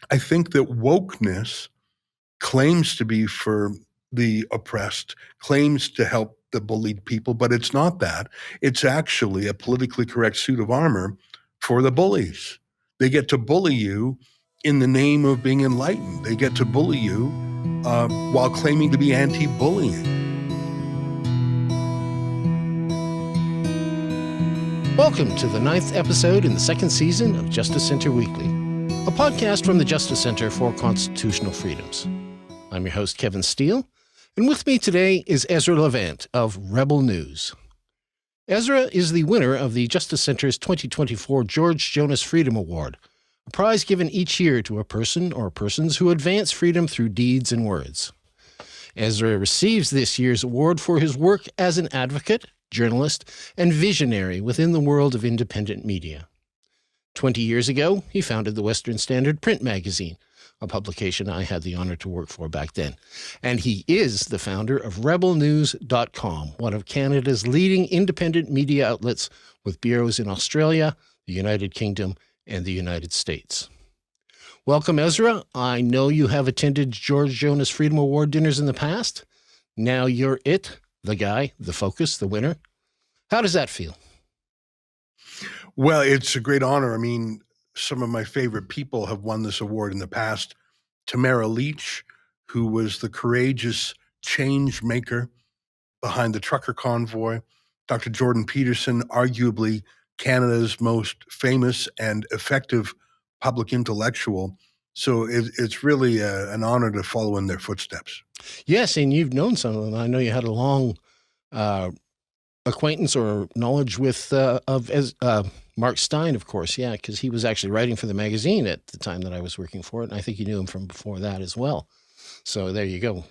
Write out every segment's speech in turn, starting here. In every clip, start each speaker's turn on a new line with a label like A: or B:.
A: I think that wokeness claims to be for the oppressed, claims to help the bullied people, but it's not that. It's actually a politically correct suit of armor for the bullies. They get to bully you in the name of being enlightened. They get to bully you while claiming to be anti-bullying.
B: Welcome to the 9th episode in the second season of Justice Center Weekly, a podcast from the Justice Center for Constitutional Freedoms. I'm your host, Kevin Steele, and with me today is Ezra Levant of Rebel News. Ezra is the winner of the Justice Center's 2024 George Jonas Freedom Award, a prize given each year to a person or persons who advance freedom through deeds and words. Ezra receives this year's award for his work as an advocate, journalist, and visionary within the world of independent media. 20 years ago, he founded the Western Standard print magazine, a publication I had the honor to work for back then. And he is the founder of rebelnews.com, one of Canada's leading independent media outlets with bureaus in Australia, the United Kingdom, and the United States. Welcome, Ezra. I know you have attended George Jonas Freedom Award dinners in the past. Now you're it. The guy, the focus, the winner. How does that feel?
A: Well, it's a great honor. I mean, some of my favorite people have won this award in the past. Tamara Leach, who was the courageous change maker behind the trucker convoy. Dr. Jordan Peterson, arguably Canada's most famous and effective public intellectual. So it's really an honor to follow in their footsteps.
B: Yes, and you've known some of them. I know you had a long acquaintance or knowledge with Mark Stein, of course, yeah, because he was actually writing for the magazine at the time that I was working for it, and I think you knew him from before that as well. So there you go.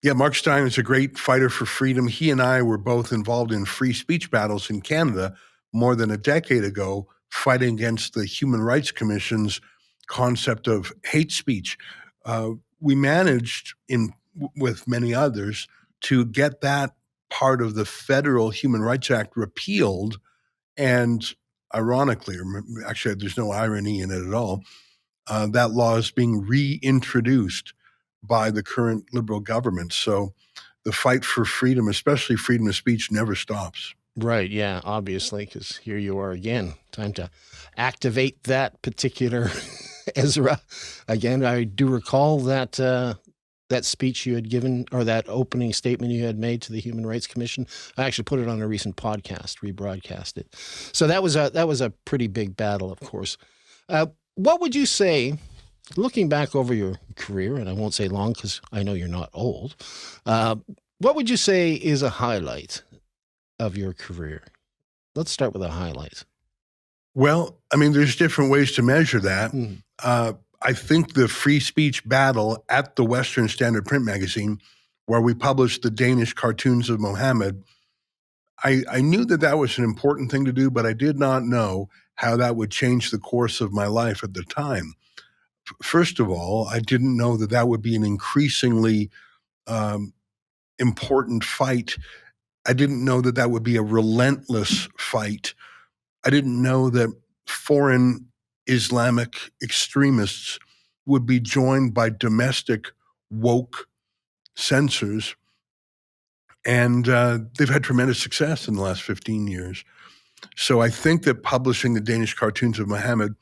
A: Yeah, Mark Stein is a great fighter for freedom. He and I were both involved in free speech battles in Canada more than a decade ago, fighting against the Human Rights Commission's concept of hate speech. We managed, with many others, to get that part of the Federal Human Rights Act repealed. And ironically, actually, there's no irony in it at all, that law is being reintroduced by the current Liberal government. So the fight for freedom, especially freedom of speech, never stops. Right,
B: yeah, obviously, because here you are again. Time to activate that particular Ezra. Again, I do recall that that speech you had given, or that opening statement you had made to the Human Rights Commission. I actually put it on a recent podcast, rebroadcast it. So that was a pretty big battle, of course. What would you say, looking back over your career, and I won't say long because I know you're not old, what would you say is a highlight of your career? Let's start with a highlight.
A: Well, I mean, there's different ways to measure that. I think the free speech battle at the Western Standard print magazine, where we published the Danish cartoons of Mohammed, I knew that was an important thing to do, but I did not know how that would change the course of my life at the time. First of all, I didn't know that would be an increasingly important fight. I didn't know that would be a relentless fight. I didn't know that foreign Islamic extremists would be joined by domestic woke censors. And they've had tremendous success in the last 15 years. So I think that publishing the Danish cartoons of Mohammed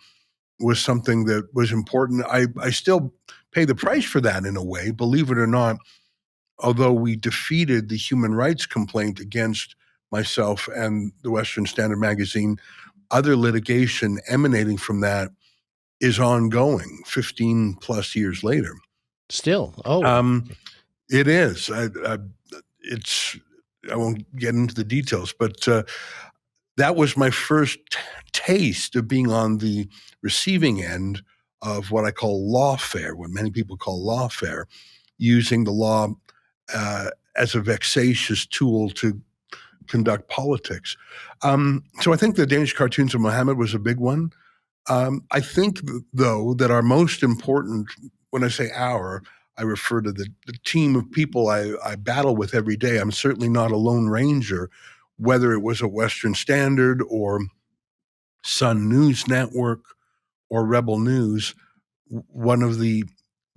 A: was something that was important. I still pay the price for that in a way, believe it or not, although we defeated the human rights complaint against myself and the Western Standard magazine. Other litigation emanating from that is ongoing 15 plus years later.
B: Still?
A: It is. I won't get into the details, but that was my first taste of being on the receiving end of what I call lawfare, what many people call lawfare, using the law as a vexatious tool to conduct politics. So I think the Danish cartoons of Mohammed was a big one. I think, though, that our most important, when I say our, I refer to the team of people I battle with every day. I'm certainly not a lone ranger, whether it was a Western Standard or Sun News Network or Rebel News. one of the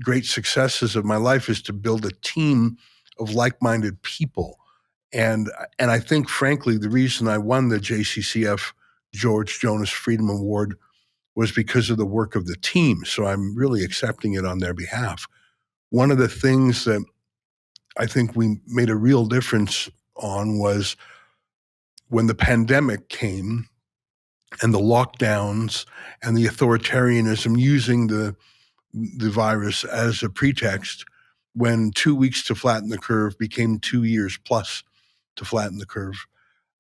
A: great successes of my life is to build a team of like-minded people. And I think, frankly, the reason I won the JCCF George Jonas Freedom Award was because of the work of the team. So I'm really accepting it on their behalf. One of the things that I think we made a real difference on was when the pandemic came and the lockdowns and the authoritarianism using the virus as a pretext, when 2 weeks to flatten the curve became 2 years plus to flatten the curve.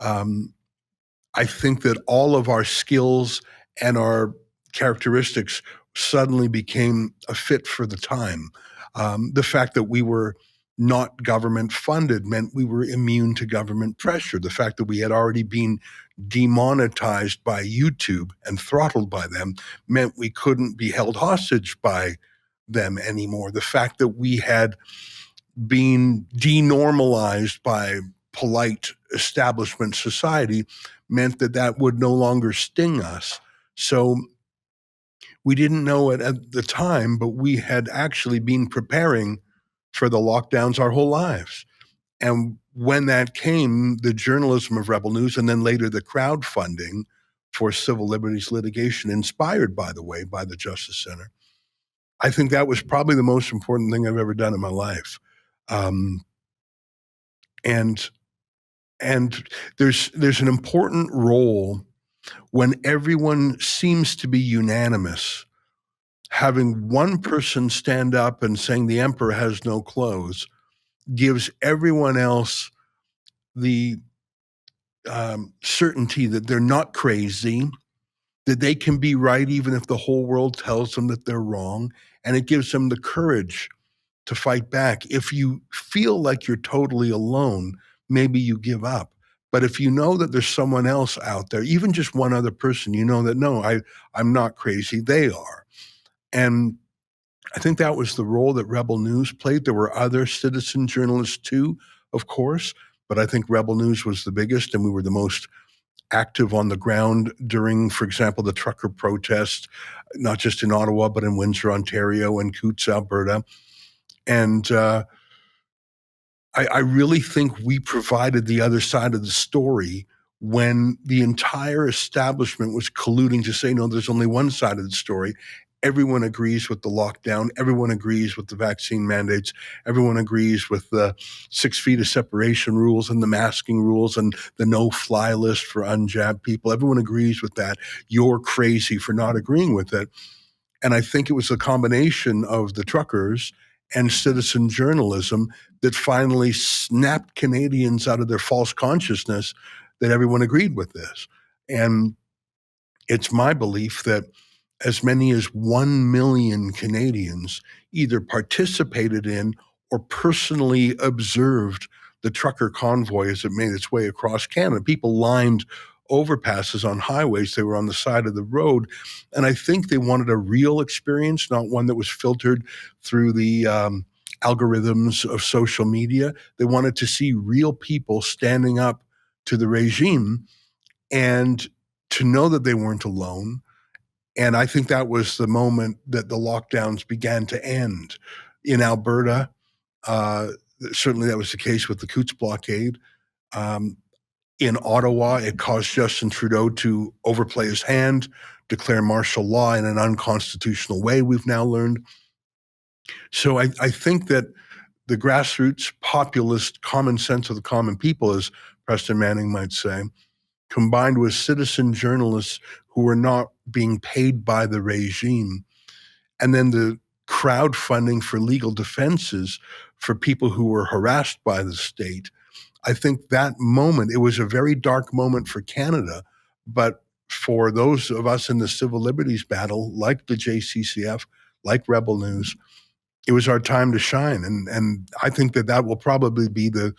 A: I think that all of our skills and our characteristics suddenly became a fit for the time. The fact that we were not government funded meant we were immune to government pressure. The fact that we had already been demonetized by YouTube and throttled by them meant we couldn't be held hostage by them anymore. The fact that we had been denormalized by polite establishment society meant that that would no longer sting us. So we didn't know it at the time, but we had actually been preparing for the lockdowns our whole lives. And when that came, the journalism of Rebel News and then later the crowdfunding for civil liberties litigation, inspired, by the way, by the Justice Center, I think that was probably the most important thing I've ever done in my life. And there's an important role when everyone seems to be unanimous. Having one person stand up and saying the emperor has no clothes gives everyone else the certainty that they're not crazy, that they can be right even if the whole world tells them that they're wrong, and it gives them the courage to fight back. If you feel like you're totally alone, maybe you give up. But if you know that there's someone else out there, even just one other person, you know that, no, I'm not crazy, they are. And I think that was the role that Rebel News played. There were other citizen journalists too, of course, but I think Rebel News was the biggest, and we were the most active on the ground during, for example, the trucker protest, not just in Ottawa, but in Windsor, Ontario, and Coutts, Alberta. And I really think we provided the other side of the story when the entire establishment was colluding to say, no, there's only one side of the story. Everyone agrees with the lockdown. Everyone agrees with the vaccine mandates. Everyone agrees with the 6 feet of separation rules and the masking rules and the no-fly list for unjabbed people. Everyone agrees with that. You're crazy for not agreeing with it. And I think it was a combination of the truckers and citizen journalism that finally snapped Canadians out of their false consciousness that everyone agreed with this. And it's my belief that as many as 1 million Canadians either participated in or personally observed the trucker convoy as it made its way across Canada. People lined overpasses on highways. They were on the side of the road. And I think they wanted a real experience, not one that was filtered through the algorithms of social media. They wanted to see real people standing up to the regime and to know that they weren't alone. And I think that was the moment that the lockdowns began to end. In Alberta, certainly that was the case with the Coutts blockade. In Ottawa, it caused Justin Trudeau to overplay his hand, declare martial law in an unconstitutional way, we've now learned. So I think that the grassroots populist common sense of the common people, as Preston Manning might say, combined with citizen journalists who were not being paid by the regime, and then the crowdfunding for legal defenses for people who were harassed by the state. I think that moment, it was a very dark moment for Canada, but for those of us in the civil liberties battle, like the JCCF, like Rebel News, it was our time to shine. And I think that that will probably be the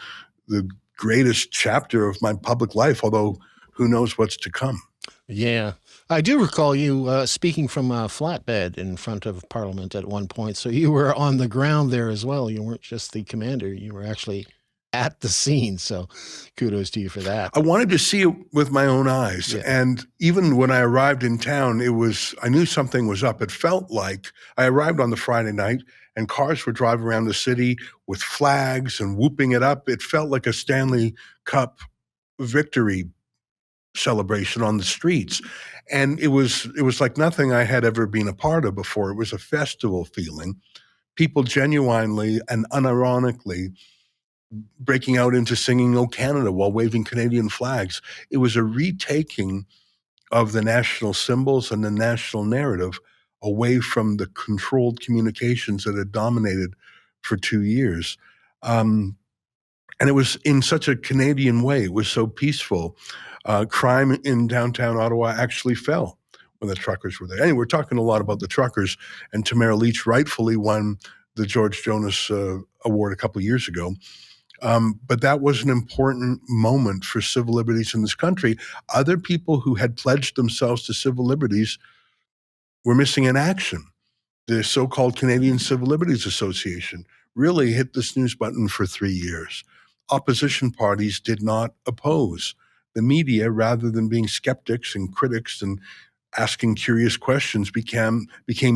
A: greatest chapter of my public life, although who knows what's to come.
B: Yeah. I do recall you speaking from a flatbed in front of Parliament at one point. So you were on the ground there as well. You weren't just the commander. You were actually at the scene. So kudos to you for that.
A: I wanted to see it with my own eyes.
B: Yeah.
A: And even when I arrived in town, I knew something was up. It felt like I arrived on the Friday night and cars were driving around the city with flags and whooping it up. It felt like a Stanley Cup victory celebration on the streets. And it was like nothing I had ever been a part of before. It was a festival feeling. People genuinely and unironically breaking out into singing "O Canada" while waving Canadian flags. It was a retaking of the national symbols and the national narrative away from the controlled communications that had dominated for 2 years. And it was in such a Canadian way. It was so peaceful. Crime in downtown Ottawa actually fell when the truckers were there. Anyway, we're talking a lot about the truckers, and Tamara Leach rightfully won the George Jonas Award a couple of years ago. But that was an important moment for civil liberties in this country. Other people who had pledged themselves to civil liberties were missing in action. The so-called Canadian Civil Liberties Association really hit the snooze button for 3 years. Opposition parties did not oppose. The media, rather than being skeptics and critics and asking curious questions, became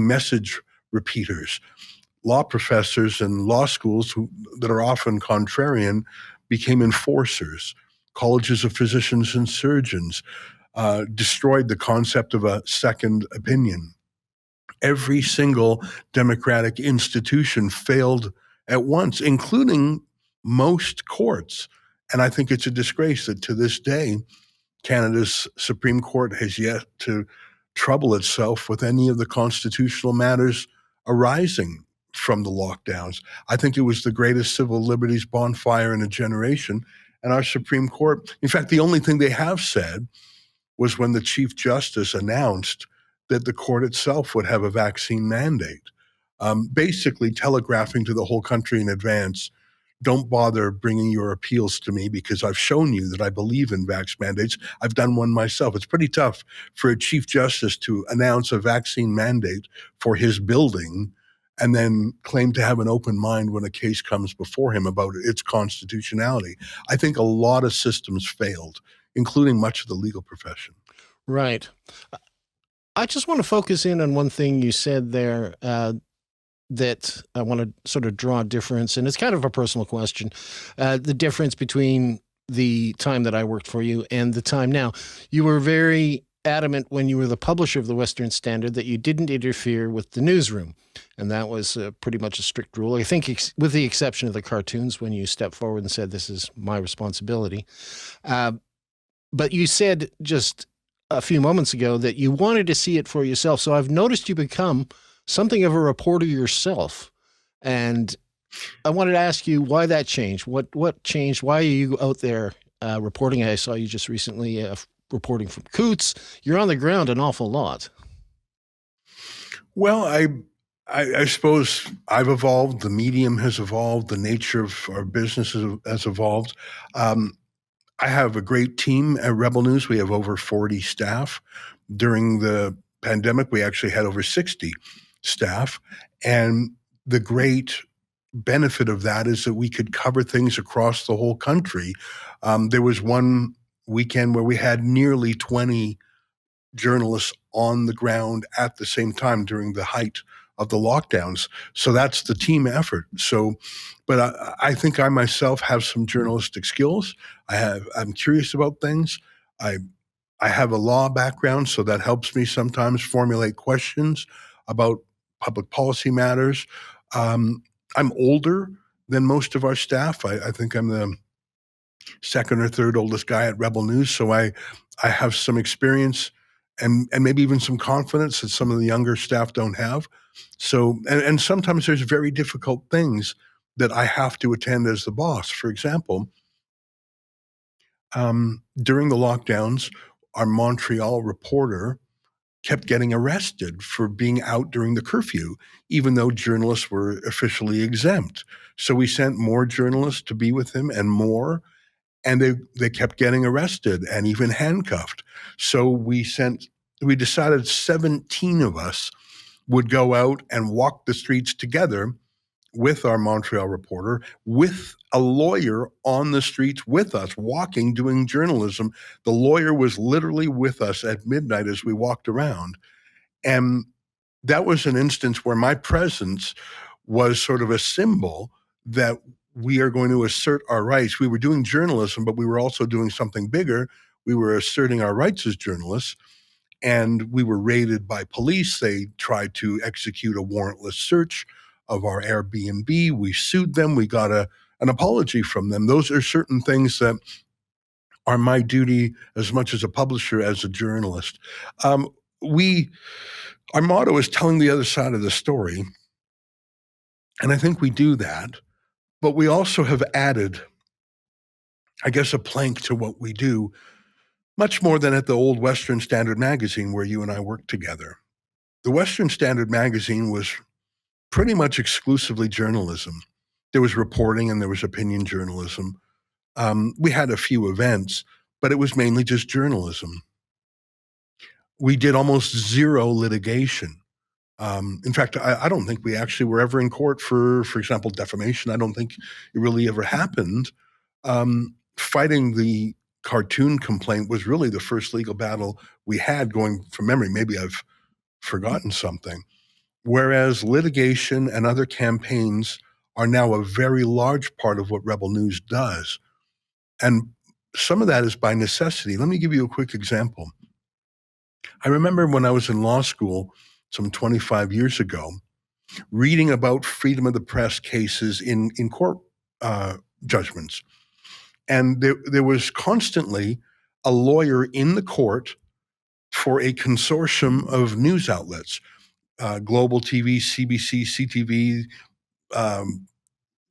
A: message repeaters. Law professors and law schools that are often contrarian became enforcers. Colleges of physicians and surgeons destroyed the concept of a second opinion. Every single democratic institution failed at once, including most courts. And I think it's a disgrace that to this day, Canada's Supreme Court has yet to trouble itself with any of the constitutional matters arising from the lockdowns. I think it was the greatest civil liberties bonfire in a generation. And our Supreme Court, in fact, the only thing they have said was when the Chief Justice announced that the court itself would have a vaccine mandate, basically telegraphing to the whole country in advance, don't bother bringing your appeals to me because I've shown you that I believe in vax mandates. I've done one myself. It's pretty tough for a Chief Justice to announce a vaccine mandate for his building and then claim to have an open mind when a case comes before him about its constitutionality. I think a lot of systems failed, including much of the legal profession.
B: Right. I just want to focus in on one thing you said there that I want to sort of draw a difference, and it's kind of a personal question, the difference between the time that I worked for you and the time now. You were very adamant when you were the publisher of the Western Standard that you didn't interfere with the newsroom, and that was pretty much a strict rule. I think with the exception of the cartoons when you stepped forward and said, this is my responsibility. But you said just a few moments ago that you wanted to see it for yourself. So I've noticed you become something of a reporter yourself. And I wanted to ask you why that changed. What changed? Why are you out there reporting? I saw you just recently reporting from Coots. You're on the ground an awful lot.
A: Well, I suppose I've evolved. The medium has evolved. The nature of our business has evolved. I have a great team at Rebel News. We have over 40 staff. During the pandemic, we actually had over 60 staff. And the great benefit of that is that we could cover things across the whole country. There was one weekend where we had nearly 20 journalists on the ground at the same time during the height of the lockdowns. So that's the team effort. But I think I myself have some journalistic skills. I'm curious about things. I have a law background, so that helps me sometimes formulate questions about public policy matters. I'm older than most of our staff. I think I'm the second or third oldest guy at Rebel News, so I have some experience and maybe even some confidence that some of the younger staff don't have. So, and sometimes there's very difficult things that I have to attend as the boss. For example, during the lockdowns, our Montreal reporter kept getting arrested for being out during the curfew, even though journalists were officially exempt. So we sent more journalists to be with him and more, and they kept getting arrested and even handcuffed. So we decided 17 of us would go out and walk the streets together with our Montreal reporter, with a lawyer on the streets with us, walking, doing journalism. The lawyer was literally with us at midnight as we walked around. And that was an instance where my presence was sort of a symbol that we are going to assert our rights. We were doing journalism, but we were also doing something bigger. We were asserting our rights as journalists, and we were raided by police. They tried to execute a warrantless search of our Airbnb. We sued them. We got an apology from them. Those are certain things that are my duty as much as a publisher as a journalist. Our motto is telling the other side of the story, and I think we do that. But we also have added, I guess, a plank to what we do, much more than at the old Western Standard magazine where you and I worked together. The Western Standard magazine was pretty much exclusively journalism. There was reporting and there was opinion journalism. We had a few events, but it was mainly just journalism. We did almost zero litigation. In fact, I don't think we actually were ever in court for example, defamation. I don't think it really ever happened. Fighting the cartoon complaint was really the first legal battle we had, going from memory. Maybe I've forgotten something. Whereas litigation and other campaigns are now a very large part of what Rebel News does. And some of that is by necessity. Let me give you a quick example. I remember when I was in law school some 25 years ago, reading about freedom of the press cases in court judgments. And there was constantly a lawyer in the court for a consortium of news outlets, Global TV, CBC, CTV,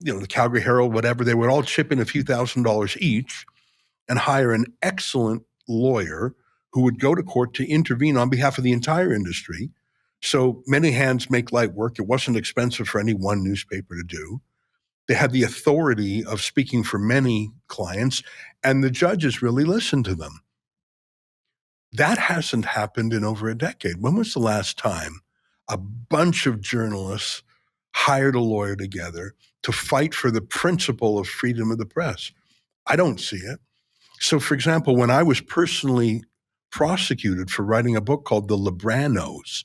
A: the Calgary Herald, whatever. They would all chip in a few $1,000s each and hire an excellent lawyer who would go to court to intervene on behalf of the entire industry. So many hands make light work. It wasn't expensive for any one newspaper to do. They had the authority of speaking for many clients, and the judges really listened to them. That hasn't happened in over a decade. When was the last time a bunch of journalists hired a lawyer together to fight for the principle of freedom of the press? I don't see it. So, for example, when I was personally prosecuted for writing a book called The Libranos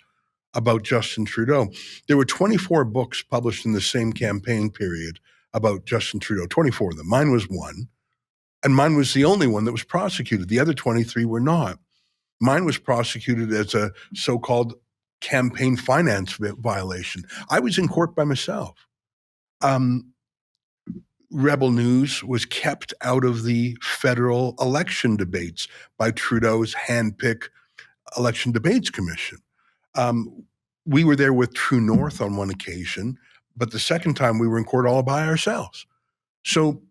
A: about Justin Trudeau, there were 24 books published in the same campaign period about Justin Trudeau, 24 of them. Mine was one, and mine was the only one that was prosecuted. The other 23 were not. Mine was prosecuted as a so-called campaign finance violation. I was in court by myself. Rebel News was kept out of the federal election debates by Trudeau's handpicked Election Debates Commission. We were there with True North on one occasion, but the second time we were in court all by ourselves. So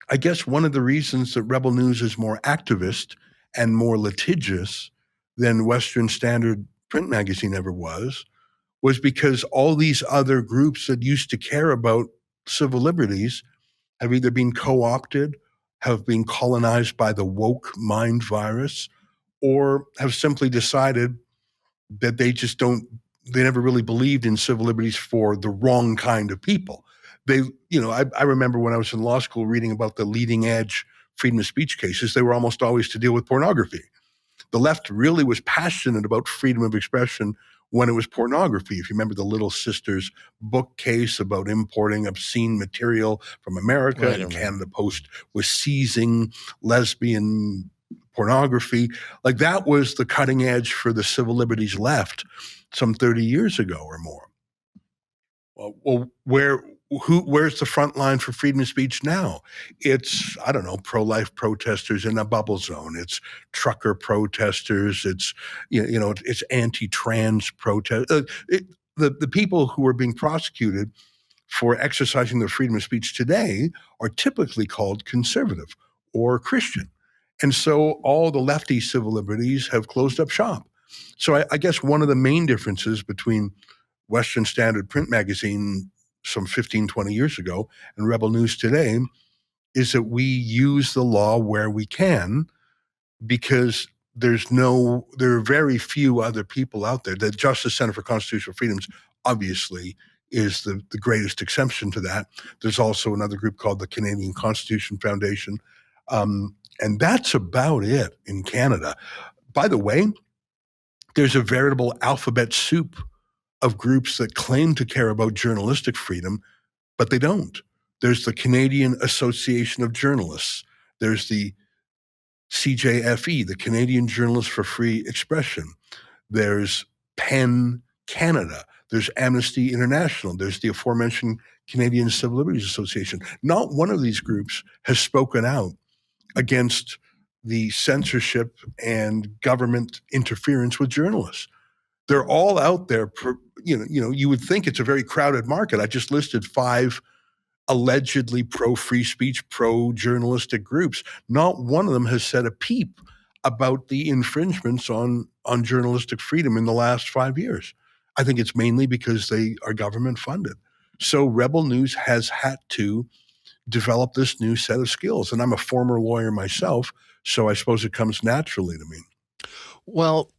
A: I guess one of the reasons that Rebel News is more activist and more litigious than Western Standard print magazine ever was because all these other groups that used to care about civil liberties have either been co-opted, have been colonized by the woke mind virus, or have simply decided that they never really believed in civil liberties for the wrong kind of people. I remember when I was in law school reading about the leading edge freedom of speech cases, they were almost always to deal with pornography. The left really was passionate about freedom of expression when it was pornography. If you remember the Little Sisters book case about importing obscene material from America,
B: Right,
A: and Canada Post was seizing lesbian pornography. Like, that was the cutting edge for the civil liberties left some 30 years ago or more. Well, where's the front line for freedom of speech now? It's, I don't know, pro-life protesters in a bubble zone. It's trucker protesters. It's, it's anti-trans protest. The people who are being prosecuted for exercising their freedom of speech today are typically called conservative or Christian. And so all the lefty civil liberties have closed up shop. So I guess one of the main differences between Western Standard print magazine some 15, 20 years ago and Rebel News today is that we use the law where we can, because there are very few other people out there. The Justice Center for Constitutional Freedoms obviously is the greatest exception to that. There's also another group called the Canadian Constitution Foundation. And that's about it in Canada. By the way, there's a veritable alphabet soup of groups that claim to care about journalistic freedom, but they don't. There's the Canadian Association of Journalists. There's the CJFE, the Canadian Journalists for Free Expression. There's PEN Canada. There's Amnesty International. There's the aforementioned Canadian Civil Liberties Association. Not one of these groups has spoken out against the censorship and government interference with journalists. They're all out there. You would think it's a very crowded market. I just listed 5 allegedly pro-free speech, pro-journalistic groups. Not one of them has said a peep about the infringements on journalistic freedom in the last 5 years. I think it's mainly because they are government funded. So Rebel News has had to develop this new set of skills. And I'm a former lawyer myself, so I suppose it comes naturally to me.
B: Well,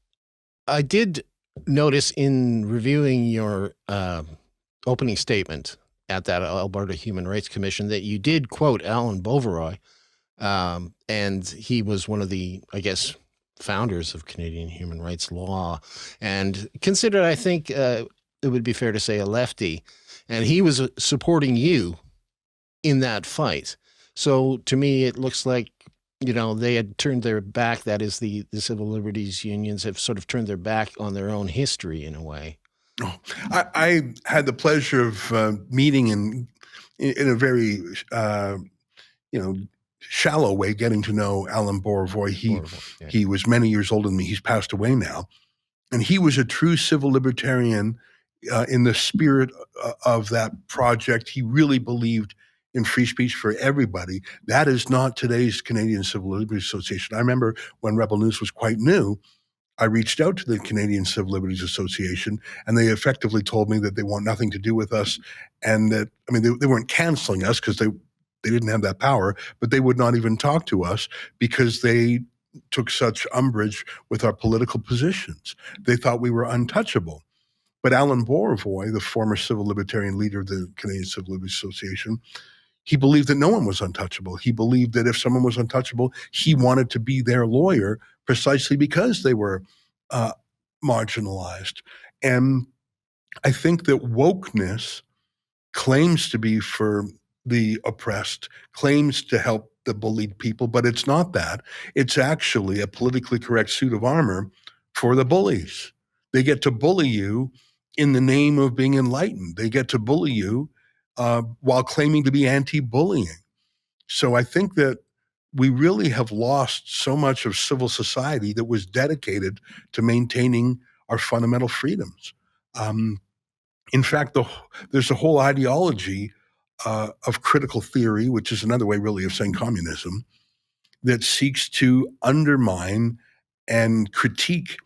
B: I did notice in reviewing your opening statement at that Alberta Human Rights Commission that you did quote Alan Bouveroy, and he was one of the, I guess, founders of Canadian human rights law, and considered, I think it would be fair to say, a lefty, and he was supporting you in that fight. So to me, it looks like, they had turned their back. That is, the civil liberties unions have sort of turned their back on their own history in a way.
A: Oh, I had the pleasure of meeting in a very, shallow way, getting to know Alan Bouveroy. He was many years older than me. He's passed away now. And he was a true civil libertarian in the spirit of that project. He really believed in free speech for everybody. That is not today's Canadian Civil Liberties Association. I remember when Rebel News was quite new, I reached out to the Canadian Civil Liberties Association, and they effectively told me that they want nothing to do with us, and that, they weren't canceling us because they didn't have that power, but they would not even talk to us because they took such umbrage with our political positions. They thought we were untouchable. But Alan Bouveroy, the former civil libertarian leader of the Canadian Civil Liberties Association, he believed that no one was untouchable. He believed that if someone was untouchable, he wanted to be their lawyer precisely because they were marginalized. And I think that wokeness claims to be for the oppressed, claims to help the bullied people, but it's not that. It's actually a politically correct suit of armor for the bullies. They get to bully you in the name of being enlightened. They get to bully you while claiming to be anti-bullying. So I think that we really have lost so much of civil society that was dedicated to maintaining our fundamental freedoms. In fact, there's a whole ideology of critical theory, which is another way really of saying communism, that seeks to undermine and critique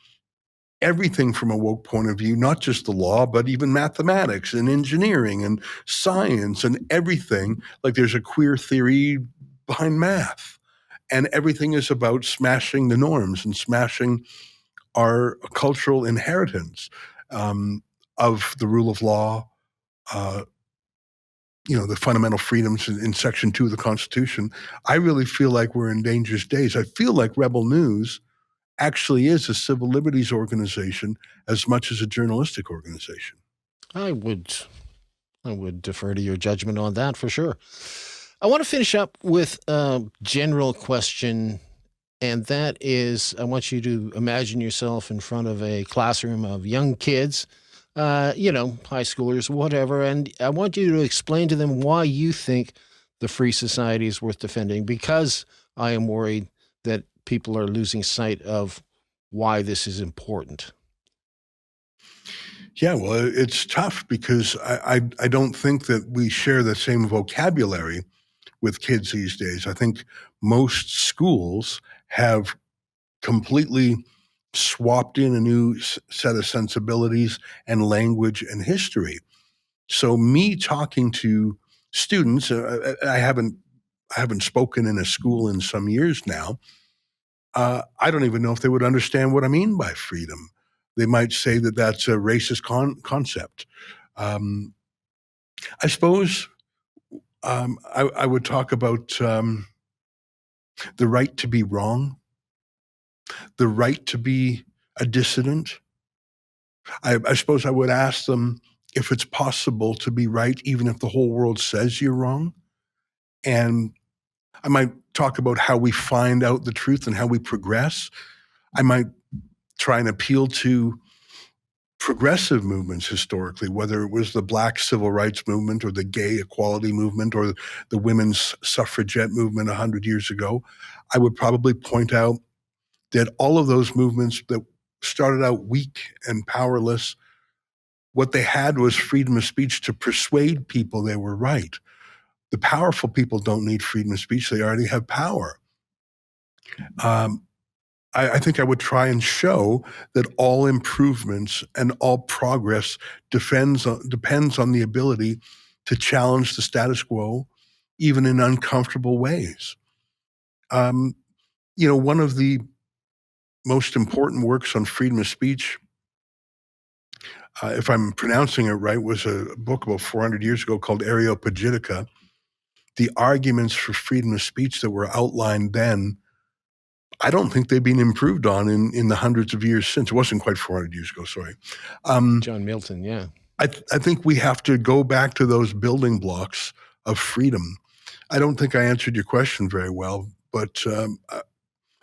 A: everything from a woke point of view, not just the law, but even mathematics and engineering and science and everything. Like there's a queer theory behind math, and everything is about smashing the norms and smashing our cultural inheritance of the rule of law, the fundamental freedoms in Section 2 of the Constitution. I really feel like we're in dangerous days. I feel like Rebel News actually is a civil liberties organization as much as a journalistic organization.
B: I would defer to your judgment on that for sure. I want to finish up with a general question, and that is, I want you to imagine yourself in front of a classroom of young kids, high schoolers, whatever, and I want you to explain to them why you think the free society is worth defending, because I am worried that people are losing sight of why this is important.
A: Yeah, well, it's tough because I don't think that we share the same vocabulary with kids these days. I think most schools have completely swapped in a new set of sensibilities and language and history. So me talking to students, I haven't spoken in a school in some years now. I don't even know if they would understand what I mean by freedom. They might say that that's a racist concept. I suppose I would talk about the right to be wrong, the right to be a dissident. I suppose I would ask them if it's possible to be right, even if the whole world says you're wrong. And I might talk about how we find out the truth and how we progress. I might try and appeal to progressive movements historically, whether it was the Black civil rights movement or the gay equality movement or the women's suffragette movement 100 years ago. I would probably point out that all of those movements that started out weak and powerless, what they had was freedom of speech to persuade people they were right. The powerful people don't need freedom of speech. They already have power. I think I would try and show that all improvements and all progress depends on the ability to challenge the status quo, even in uncomfortable ways. One of the most important works on freedom of speech, if I'm pronouncing it right, was a book about 400 years ago called Areopagitica. The arguments for freedom of speech that were outlined then, I don't think they've been improved on in the hundreds of years since. It wasn't quite 400 years ago, sorry.
B: John Milton, yeah.
A: I think we have to go back to those building blocks of freedom. I don't think I answered your question very well, but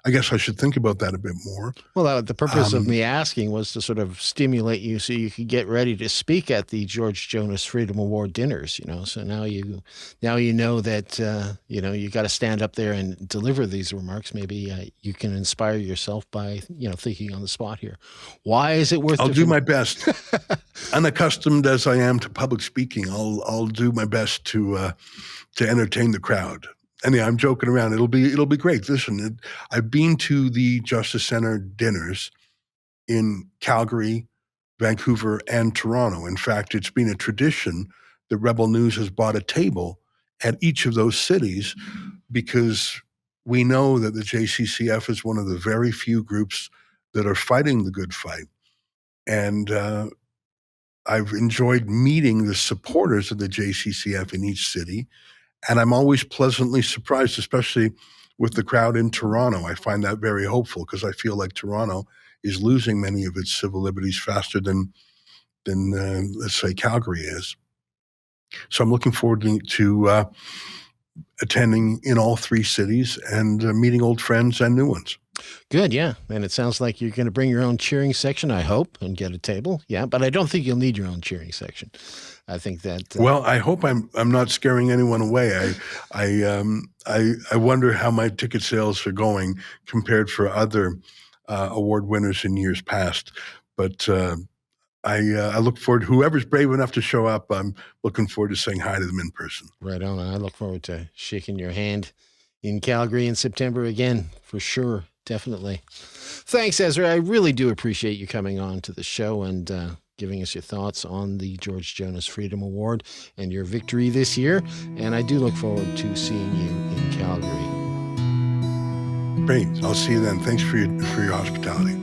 A: I guess I should think about that a bit more.
B: Well, the purpose of me asking was to sort of stimulate you so you could get ready to speak at the George Jonas Freedom Award dinners, So now you know that, you got to stand up there and deliver these remarks. Maybe you can inspire yourself by, thinking on the spot here. Why is it worth
A: I'll do my best. Unaccustomed as I am to public speaking, I'll do my best to entertain the crowd. Anyway, I'm joking around. It'll be great. Listen, I've been to the Justice Center dinners in Calgary, Vancouver, and Toronto. In fact, it's been a tradition that Rebel News has bought a table at each of those cities because we know that the JCCF is one of the very few groups that are fighting the good fight. And I've enjoyed meeting the supporters of the JCCF in each city. And I'm always pleasantly surprised, especially with the crowd in Toronto. I find that very hopeful because I feel like Toronto is losing many of its civil liberties faster than let's say, Calgary is. So I'm looking forward to attending in all three cities and meeting old friends and new ones.
B: Good, yeah. And it sounds like you're going to bring your own cheering section, I hope, and get a table. Yeah, but I don't think you'll need your own cheering section. I think that.
A: Well, I hope I'm not scaring anyone away. I wonder how my ticket sales are going compared for other award winners in years past. But I look forward. Whoever's brave enough to show up, I'm looking forward to saying hi to them in person.
B: Right on. I look forward to shaking your hand in Calgary in September again, for sure. Definitely. Thanks, Ezra. I really do appreciate you coming on to the show and giving us your thoughts on the George Jonas Freedom Award and your victory this year. And I do look forward to seeing you in Calgary.
A: Great. I'll see you then. Thanks for your hospitality.